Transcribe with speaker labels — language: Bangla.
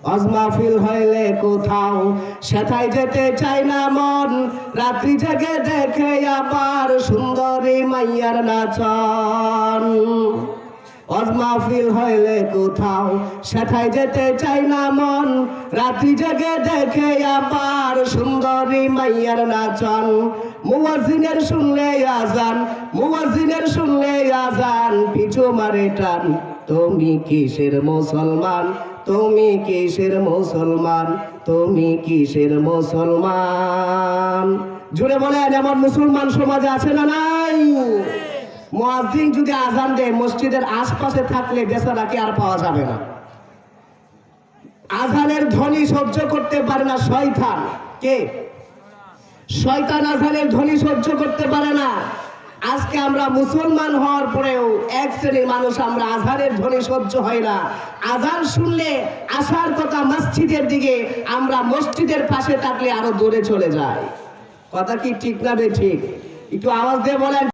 Speaker 1: আজ মাহফিল হইলে কোথাও সেথায় যেতে চাই না মন, রাত্রি জেগে দেখে আবার সুন্দরী মাইয়ার নাচন। আজ মাহফিল হইলে কোথাও সেথায় যেতে চাই না মন, রাত্রি জেগে দেখে আবার সুন্দরী মাইয়ার নাচন। মুয়াজ্জিনের শুনলে আজান, মুয়াজ্জিনের শুনলে আজান, পিছু মারে টান। তুমি কিসের মুসলমান, তুমি কিসের মুসলমান, তুমি কিসের মুসলমান? জুড়ে বলেন, এমন মুসলমান সমাজে আছে না নাই? মুয়াজ্জিন যদি আজান দেয়, মসজিদের আশপাশে থাকলে বেচারাকে আর পাওয়া যাবে না। আজানের ধ্বনি সহ্য করতে পারে না শয়তান। কে? শয়তান আজানের ধ্বনি সহ্য করতে পারে না। আজকে আমরা মুসলমান হওয়ার পরেও এক শ্রেণীর মানুষ আমরা আজানের ধ্বনি সহ্য হয় না। আজান শুনলে আসার কথা মসজিদের দিকে, আমরা মসজিদের পাশে থাকলে আরো দূরে চলে যাই। কথা কি ঠিক না বে ঠিক? একটু আওয়াজ দিয়ে বলেন।